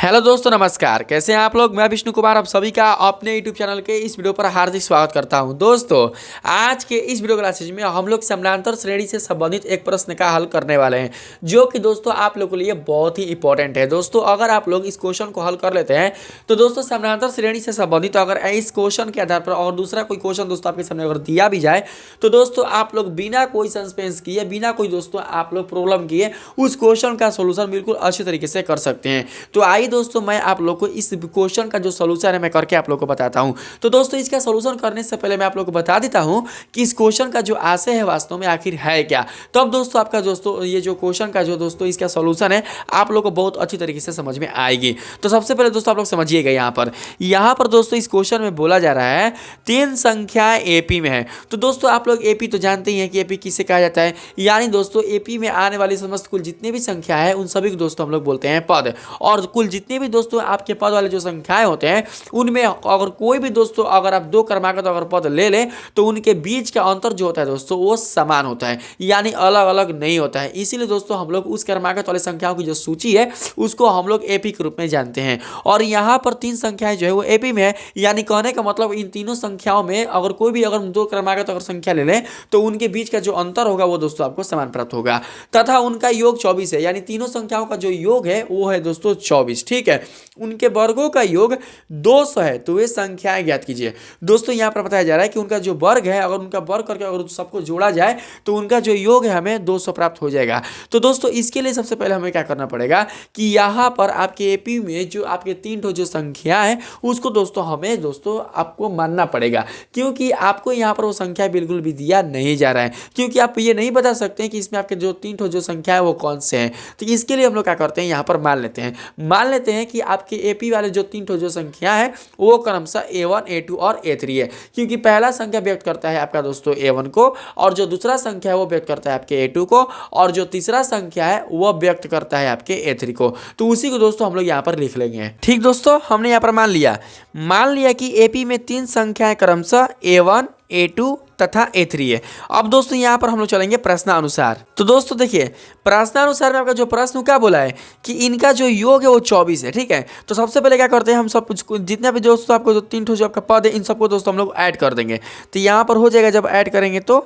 Hello दोस्तों, नमस्कार। कैसे हैं आप लोग। मैं विष्णु कुमार आप सभी का अपने यूट्यूब चैनल के इस वीडियो पर हार्दिक स्वागत करता हूं। दोस्तों, आज के इस वीडियो क्लासेज में हम लोग समानांतर श्रेणी से संबंधित एक प्रश्न का हल करने वाले हैं, जो कि दोस्तों आप लोगों के लिए बहुत ही इंपॉर्टेंट है। दोस्तों, अगर आप लोग इस क्वेश्चन को हल कर लेते हैं तो दोस्तों समानांतर श्रेणी से संबंधित अगर इस क्वेश्चन के आधार पर और दूसरा कोई क्वेश्चन दोस्तों आपके सामने अगर दिया भी जाए तो दोस्तों आप लोग बिना कोई सस्पेंस किए, बिना कोई दोस्तों आप लोग प्रॉब्लम किए उस क्वेश्चन का सोल्यूशन बिल्कुल अच्छे तरीके से कर सकते हैं। तो आइए दोस्तों, मैं आप लोग को इस क्वेश्चन का जो सोल्यूशन है मैं करके आप लोग को बताता हूं। तो दोस्तों, इसका सोल्यूशन करने से पहले मैं आप लोग को बता देता हूं कि इस क्वेश्चन का जो आशय है वास्तव में आखिर है क्या। तो अब दोस्तों आपका दोस्तों ये जो क्वेश्चन का जो दोस्तों इसका सोल्यूशन है आप लोग को बहुत अच्छी तरीके से समझ में आएगी। तो सबसे पहले दोस्तों आप लोग समझिएगा, यहाँ पर दोस्तों इस क्वेश्चन में बोला जा रहा है 3 संख्याएं एपी में है। तो दोस्तों आप लोग एपी तो जानते ही हैं कि एपी किसे कहा जाता है, यानी दोस्तों एपी में आने वाली समस्त कुल जितने भी संख्या है उन सभी को दोस्तों हम लोग बोलते हैं पद। और कुल जितने भी दोस्तों आपके पद वाले जो संख्याएं होते हैं उनमें अगर कोई भी दोस्तों अगर आप 2 क्रमागत अगर पद ले लें तो उनके बीच का अंतर जो होता है दोस्तों वो समान होता है, यानी अलग अलग नहीं होता है। इसीलिए दोस्तों हम लोग उस क्रमागत वाले संख्याओं की जो सूची है उसको हम लोग एपी के रूप में जानते हैं। और यहाँ पर 3 संख्याएं जो है वो एपी में है, यानी कहने का मतलब इन तीनों संख्याओं में अगर कोई भी अगर 2 क्रमागत अगर संख्या ले लें तो उनके बीच का जो अंतर होगा वो दोस्तों आपको समान प्राप्त होगा, तथा उनका योग 24 है, यानी तीनों संख्याओं का जो योग है वो है दोस्तों 24। ठीक है, उनके वर्गों का योग 200 है। तो वे संख्याएं ज्ञात कीजिए। दोस्तों यहाँ पर बताया जा रहा है कि उनका जो वर्ग है अगर उनका वर्ग करके अगर सबको जोड़ा जाए तो उनका जो योग है हमें 200 प्राप्त हो जाएगा। तो दोस्तों इसके लिए सबसे पहले हमें क्या करना पड़ेगा कि यहाँ पर आपके एपी में जो आपके 3 जो संख्या है उसको दोस्तों हमें दोस्तों आपको मानना पड़ेगा, क्योंकि आपको यहाँ पर वो संख्या बिल्कुल भी दिया नहीं जा रहा है, क्योंकि आप ये नहीं बता सकते कि इसमें आपके जो 3 जो संख्या है वो कौन से हैं। तो इसके लिए हम लोग क्या करते हैं, यहाँ पर मान लेते हैं कि आपके एपी वाले जो 3 जो संख्या है वो क्रमशः A1 A2 और A3 है, क्योंकि पहला संख्या व्यक्त करता है आपका दोस्तों A1 को, और जो दूसरा संख्या है वो व्यक्त करता है आपके A2 को, और जो तीसरा संख्या है वो व्यक्त करता है आपके A3 को। तो उसी को दोस्तों हम लोग यहाँ पर लिख लेंगे। ठीक दोस्तों, हमने यहाँ पर मान लिया कि एपी में 3 संख्याएं क्रमशः A1 A2 तथा A3 है। अब दोस्तों यहाँ पर हम लोग चलेंगे प्रश्नानुसार। तो दोस्तों देखिए, प्रश्नानुसार में आपका जो प्रश्न क्या बोला है कि इनका जो योग है वो 24 है। ठीक है, तो सबसे पहले क्या करते हैं, हम सब जितने भी दोस्तों आपको जो 3 जो आपका पद है इन सबको दोस्तों हम लोग ऐड कर देंगे। तो यहाँ पर हो जाएगा, जब ऐड करेंगे तो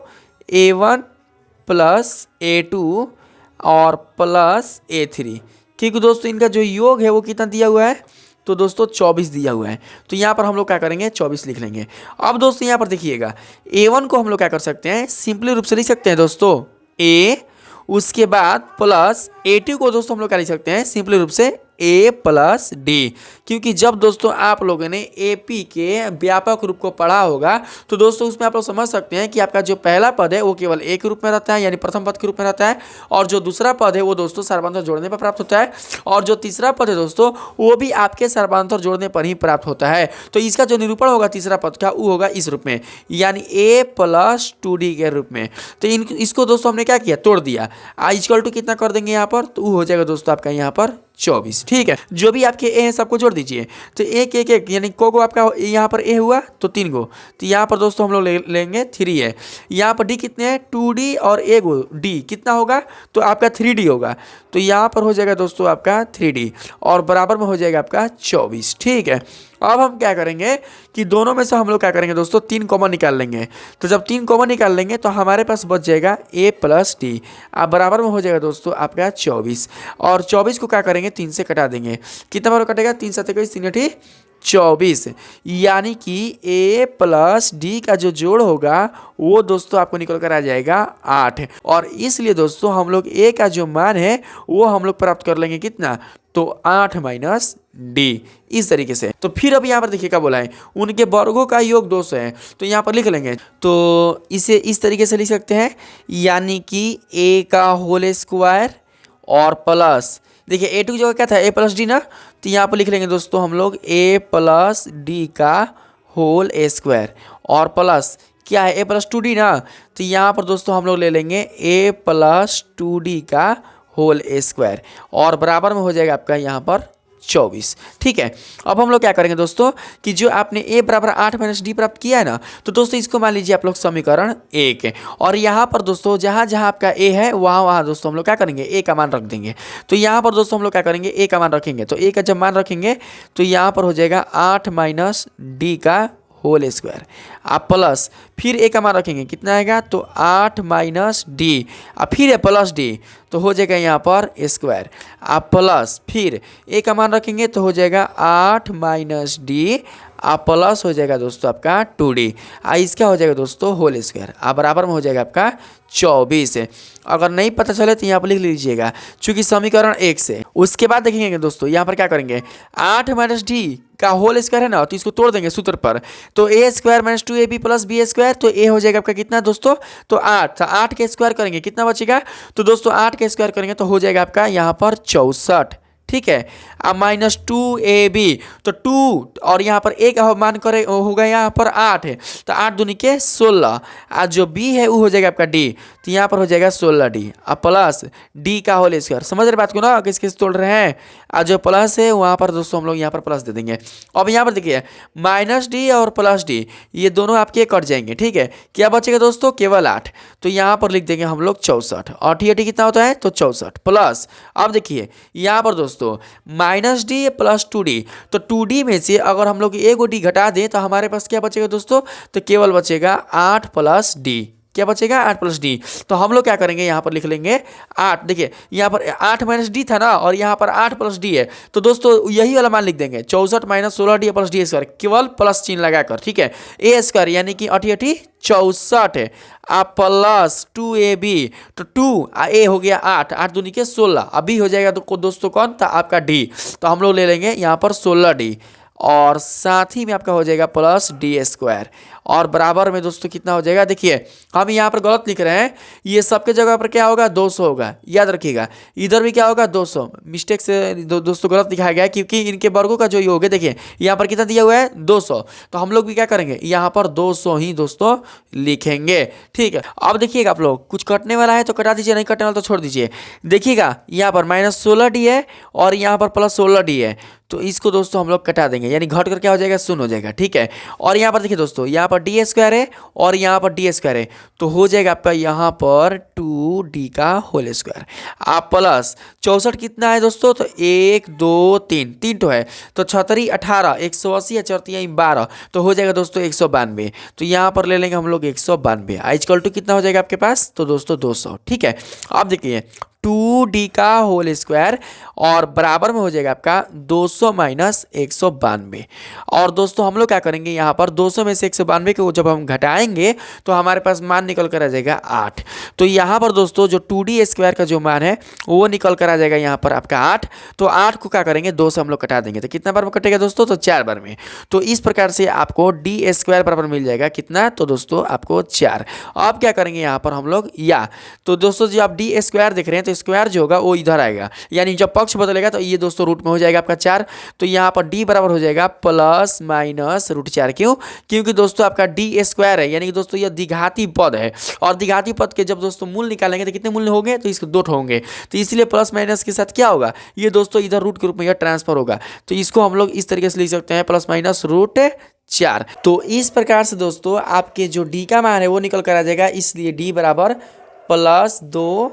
A1 प्लस A2 और प्लस A3। ठीक है दोस्तों, इनका जो योग है वो कितना दिया हुआ है, तो दोस्तों 24 दिया हुआ है। तो यहाँ पर हम लोग क्या करेंगे, 24 लिख लेंगे। अब दोस्तों यहाँ पर देखिएगा, A1 को हम लोग क्या कर सकते हैं, सिंपली रूप से लिख सकते हैं दोस्तों A, उसके बाद प्लस A2 को दोस्तों हम लोग क्या लिख सकते हैं, सिंपली रूप से A प्लस डी। क्योंकि जब दोस्तों आप लोगों ने एपी के व्यापक रूप को पढ़ा होगा तो दोस्तों उसमें आप लोग समझ सकते हैं कि आपका जो पहला पद है वो केवल एक रूप में रहता है, यानी प्रथम पद के रूप में रहता है, और जो दूसरा पद है वो दोस्तों सर्वांतर जोड़ने पर प्राप्त होता है, और जो तीसरा पद है दोस्तों वो भी आपके सर्वांतर जोड़ने पर ही प्राप्त होता है। तो इसका जो निरूपण होगा तीसरा पद का वो होगा इस रूप में, यानी A प्लस 2D के रूप में। तो इसको दोस्तों हमने क्या किया, तोड़ दिया। इक्वल टू कितना कर देंगे यहाँ पर, तो वो हो जाएगा दोस्तों आपका यहाँ पर 24। ठीक है, जो भी आपके ए हैं सबको जोड़ दीजिए। तो एक यानी को आपका यहाँ पर ए हुआ तो 3 गो, तो यहाँ पर दोस्तों हम लोग लेंगे 3 है। यहाँ पर डी कितने हैं, 2D और ए गो डी कितना होगा, तो आपका 3D होगा। तो यहाँ पर हो जाएगा दोस्तों आपका 3D और बराबर में हो जाएगा आपका 24। ठीक है, अब हम क्या करेंगे कि दोनों में से हम लोग क्या करेंगे दोस्तों 3 कॉमन निकाल लेंगे। तो जब 3 कॉमन निकाल लेंगे तो हमारे पास बच जाएगा A प्लस डी, अब बराबर में हो जाएगा दोस्तों आपका 24। और 24 को क्या करेंगे, 3 से कटा देंगे। कितना बार कटेगा, 3 7 21 3 8 24, यानी कि A प्लस डी का जो जोड़ होगा वो दोस्तों आपको निकल कर आ जाएगा 8। और इसलिए दोस्तों हम लोग A का जो मान है वो हम लोग प्राप्त कर लेंगे कितना, तो 8 माइनस डी, इस तरीके से। तो फिर अब यहाँ पर देखिए क्या बोला है, उनके वर्गों का योग 200 है। तो यहाँ पर लिख लेंगे, तो इसे इस तरीके से लिख सकते हैं, यानी कि A का होल स्क्वायर और प्लस, देखिए A2 की जगह क्या था, A प्लस डी ना, तो यहाँ पर लिख लेंगे दोस्तों हम लोग A प्लस डी का होल स्क्वायर, और प्लस क्या है A प्लस 2D ना, तो यहाँ पर दोस्तों हम लोग ले लेंगे A प्लस 2D का होल स्क्वायर, और बराबर में हो जाएगा आपका यहाँ पर 24। ठीक है, अब हम लोग क्या करेंगे दोस्तों कि जो आपने a बराबर 8 माइनस डी प्राप्त किया है ना, तो दोस्तों इसको मान लीजिए आप लोग समीकरण 1 है। और यहाँ पर दोस्तों जहाँ जहाँ आपका a है वहाँ वहाँ दोस्तों हम लोग क्या करेंगे a का मान रख देंगे। तो यहाँ पर दोस्तों हम लोग क्या करेंगे a का मान रखेंगे, तो a का जब मान रखेंगे तो यहाँ पर हो जाएगा 8 माइनस डी का होल स्क्वायर। आप प्लस फिर ए का मान रखेंगे, कितना आएगा तो 8 माइनस डी, अब फिर है प्लस डी, तो हो जाएगा यहाँ पर स्क्वायर। आप प्लस फिर ए का मान रखेंगे तो हो जाएगा 8 माइनस डी, आप प्लस हो जाएगा दोस्तों आपका 2d, इसका हो जाएगा दोस्तों होल स्क्वायर, आप बराबर में हो जाएगा आपका 24 है। अगर नहीं पता चले तो यहाँ पर लिख लीजिएगा चूंकि समीकरण 1 से। उसके बाद देखेंगे दोस्तों यहाँ पर क्या करेंगे, 8 माइनस डी का होल स्क्वायर है ना, तो इसको तोड़ देंगे सूत्र पर, तो A square minus 2ab plus B square, तो ए हो जाएगा आपका कितना दोस्तों तो 8, तो 8 के स्क्वायर करेंगे कितना बचेगा, तो दोस्तों 8 के स्क्वायर करेंगे तो हो जाएगा आपका यहाँ पर 64। ठीक है, अब माइनस 2ab, तो 2 और यहाँ पर एक मान करे होगा यहाँ पर 8 है, तो 8 दूनी के 16, आज जो b है वो हो जाएगा आपका d, तो यहाँ पर हो जाएगा 16d, अब प्लस d का होल स्क्वायर। समझ रहे बात को ना, किस किस तोड़ रहे हैं, आज जो प्लस है वहाँ पर दोस्तों हम लोग यहाँ पर प्लस दे देंगे। अब यहाँ पर देखिए माइनस डी और प्लस डी ये दोनों आपके कट जाएंगे। ठीक है, क्या बचेगा दोस्तों केवल 8, तो यहाँ पर लिख देंगे हम लोग 64, और टी कितना होता है तो 64 प्लस, अब देखिए यहाँ पर दोस्तों माइनस डी प्लस 2d, तो 2d में से अगर हम लोग एक डी घटा दें तो हमारे पास क्या बचेगा दोस्तों, तो केवल बचेगा 8 प्लस डी, क्या बचेगा 8 प्लस डी। तो हम लोग क्या करेंगे यहाँ पर लिख लेंगे 8, देखिए यहाँ पर 8 माइनस डी था ना और यहाँ पर 8 प्लस डी है, तो दोस्तों यही वाला मान लिख देंगे 64 minus 16d plus D square, केवल प्लस चिन्ह लगाकर। ठीक है, ए स्क्वायर यानी कि 88 64 है, आप प्लस 2ab, तो 2 ए हो गया 8, 8 दूनी के 16, अभी हो जाएगा तो दोस्तों कौन था आपका डी, तो हम लोग ले लेंगे यहाँ पर 16d, और साथ ही में आपका हो जाएगा प्लस डी स्क्वायर, और बराबर में दोस्तों कितना हो जाएगा, देखिए हम यहाँ पर गलत लिख रहे हैं, ये सबके जगह पर क्या होगा 200 होगा, याद रखिएगा इधर भी क्या होगा 200, मिस्टेक से दोस्तों गलत लिखा गया है क्योंकि इनके वर्गों का जो योग है देखिए यहाँ पर कितना दिया हुआ है 200, तो हम लोग भी क्या करेंगे यहाँ पर 200 ही दोस्तों लिखेंगे। ठीक है, अब देखिएगा आप लोग कुछ कटने वाला है तो कटा दीजिए, नहीं कटने वाला तो छोड़ दीजिए। देखिएगा यहाँ पर माइनस 16d है और यहाँ पर प्लस 16d है, तो इसको दोस्तों हम लोग कटा देंगे, यानी घट कर क्या हो जाएगा 0 हो जाएगा। ठीक है, और यहाँ पर देखिए दोस्तों यहाँ पर डी स्क्वायर है और यहाँ पर डी स्क्वायर है, तो हो जाएगा आपका यहाँ पर 2d का होल स्क्वायर, आप प्लस 64 कितना है दोस्तों तो 1 2 3 3 तो है, तो 36 18 180 या 4 12, तो हो जाएगा दोस्तों 192, तो यहाँ पर ले लेंगे हम लोग 192, इक्वल टू कितना हो जाएगा आपके पास तो दोस्तों 200। ठीक है, अब देखिए 2d का होल स्क्वायर और बराबर में हो जाएगा आपका 200 माइनस 192, और दोस्तों हम लोग क्या करेंगे यहाँ पर 200 में से 192 को जब हम घटाएंगे तो हमारे पास मान निकल कर आ जाएगा 8, तो यहाँ पर दोस्तों जो 2d स्क्वायर का जो मान है वो निकल कर आ जाएगा यहाँ पर आपका 8, तो 8 को क्या करेंगे 2 से हम लोग कटा देंगे, तो कितना बार में कटेगा दोस्तों तो 4 बार में, तो इस प्रकार से आपको डी स्क्वायर बराबर मिल जाएगा कितना तो दोस्तों आपको 4। अब क्या करेंगे यहाँ पर हम लोग या, तो दोस्तों जो आप डी स्क्वायर देख रहे हैं तो स्क्वायर जो होगा वो इधर आएगा, यानी जब पक्ष बदलेगा तो ये दोस्तों रूट में हो जाएगा आपका 4, तो यहाँ पर d बराबर हो जाएगा प्लस माइनस रूट 4, क्यों क्योंकि दोस्तों आपका डी स्क्वायर है, यानी कि दोस्तों ये द्विघाती पद है, और द्विघाती पद के जब दोस्तों मूल निकालेंगे तो कितने मूल होंगे तो इसको 2 होंगे, तो इसलिए प्लस माइनस के साथ क्या होगा ये दोस्तों इधर रूट के रूप में यह ट्रांसफर होगा, तो इसको हम लोग इस तरीके से लिख सकते हैं प्लस माइनस रूट 4। तो इस प्रकार से दोस्तों आपके जो d का मान है वो निकल कर आ जाएगा, इसलिए d बराबर प्लस 2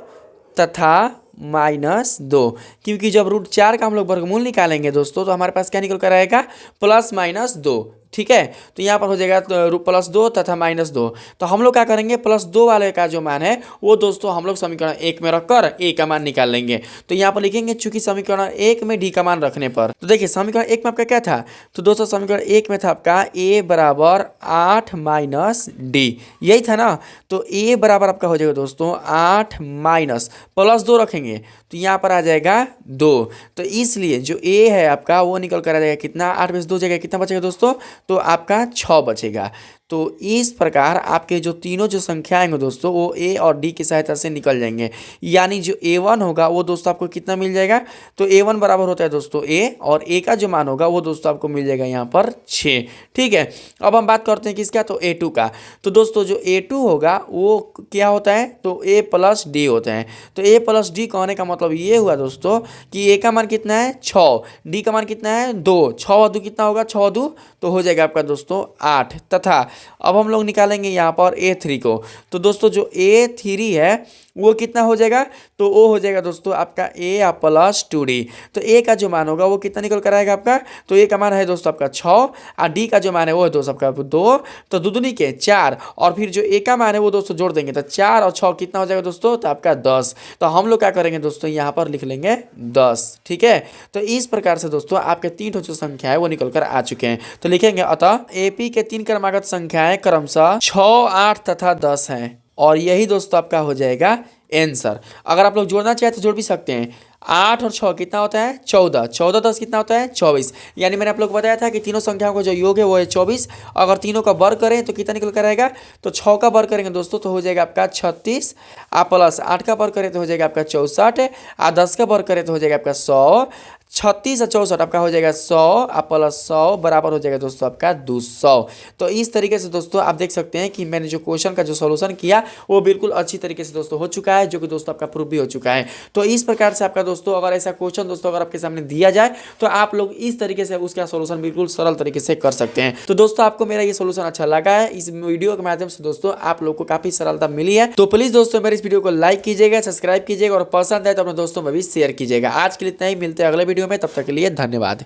तथा माइनस 2, क्योंकि जब रूट 4 का हम लोग वर्गमूल निकालेंगे दोस्तों तो हमारे पास क्या निकल कर आएगा प्लस माइनस 2। ठीक है, तो यहाँ पर हो जाएगा प्लस 2 तथा माइनस 2, तो हम लोग क्या करेंगे प्लस 2 वाले का जो मान है वो दोस्तों हम लोग समीकरण 1 में रखकर ए का मान निकाल लेंगे, तो यहाँ पर लिखेंगे चूंकि समीकरण 1 में डी का मान रखने पर, तो देखिए समीकरण 1 में आपका क्या था तो दोस्तों समीकरण 1 में था आपका ए बराबर 8 माइनस डी, यही था ना, तो ए बराबर आपका हो जाएगा दोस्तों 8 माइनस प्लस 2 रखेंगे तो यहाँ पर आ जाएगा 2, तो इसलिए जो ए है आपका वो निकल कर आ जाएगा कितना 8 में से 2 जगह कितना बचेगा दोस्तों तो आपका 6 बचेगा, तो तो इस प्रकार आपके जो तीनों जो संख्या आएंगे दोस्तों वो ए और डी की सहायता से निकल जाएंगे। यानी जो A1 होगा वो दोस्तों आपको कितना मिल जाएगा, तो A1 बराबर होता है दोस्तों ए, और ए का जो मान होगा वो दोस्तों आपको मिल जाएगा यहाँ पर 6। ठीक है, अब हम बात करते हैं किसका, तो A2 का। तो दोस्तों जो A2 होगा वो क्या होता है, तो A प्लस डी होता है। तो A प्लस डी कहने का मतलब ये हुआ दोस्तों कि A का मान कितना है 6, डी का मान कितना है 2, 6 और 2 कितना होगा, 6 और 2 तो हो जाएगा आपका दोस्तों 8। तथा अब हम लोग निकालेंगे यहाँ पर A3 को। तो दोस्तों जो A3 है वो कितना हो जाएगा, तो वो हो जाएगा दोस्तों आपका A प्लस 2D। तो A का जो मान होगा वो कितना निकल कर आएगा आपका, तो A का मान है दोस्तों आपका 6 और D का जो मान है वो है दोस्तों आपका 2, तो दुदुनी के 4, और फिर जो A का मान है वो दोस्तों जोड़ देंगे तो 4 और 6 कितना हो जाएगा दोस्तों, तो आपका 10। तो हम लोग क्या करेंगे दोस्तों, यहाँ पर लिख लेंगे 10। ठीक है, तो इस प्रकार से दोस्तों आपके तीन जो संख्या है वो निकल कर आ चुके हैं। तो लिखेंगे अतः AP के 3 क्रमागत संख्याएं क्रमशः 6, 8 तथा 10 हैं, और यही दोस्तों आपका हो जाएगा आंसर। अगर आप लोग जोड़ना चाहें तो जोड़ भी सकते हैं। 8 और 6 कितना होता है 14, 14 10 कितना होता है 24। यानी मैंने आप लोग को बताया था कि तीनों संख्याओं का जो योग है वो है 24। अगर तीनों का वर्ग करें तो कितना निकल कर आएगा, तो 6 का वर्ग करेंगे दोस्तों तो हो जाएगा आपका 36, आप प्लस 8 का वर्ग करें तो हो जाएगा आपका 64, और 10 का वर्ग करें तो हो जाएगा आपका 100। 36 और 64 आपका हो जाएगा 100, आप प्लस 100 बराबर हो जाएगा दोस्तों आपका 200। तो इस तरीके से दोस्तों आप देख सकते हैं कि मैंने जो क्वेश्चन का जो सॉल्यूशन किया वो बिल्कुल अच्छी तरीके से दोस्तों हो चुका है, जो कि दोस्तों आपका प्रूफ भी हो चुका है। तो इस प्रकार से आपका दोस्तों अगर ऐसा क्वेश्चन दोस्तों अगर आपके सामने दिया जाए तो आप लोग इस तरीके से उसका सॉल्यूशन बिल्कुल सरल तरीके से कर सकते हैं। तो दोस्तों आपको मेरा ये सॉल्यूशन अच्छा लगा है, इस वीडियो के माध्यम से दोस्तों आप लोग को काफी सरलता मिली है। तो प्लीज दोस्तों मेरे इस वीडियो को लाइक कीजिएगा, सब्सक्राइब कीजिएगा, और पसंद है तो अपने दोस्तों में भी शेयर कीजिएगा। आज के लिए इतना ही, मिलते हैं अगले वीडियो में, तब तक के लिए धन्यवाद।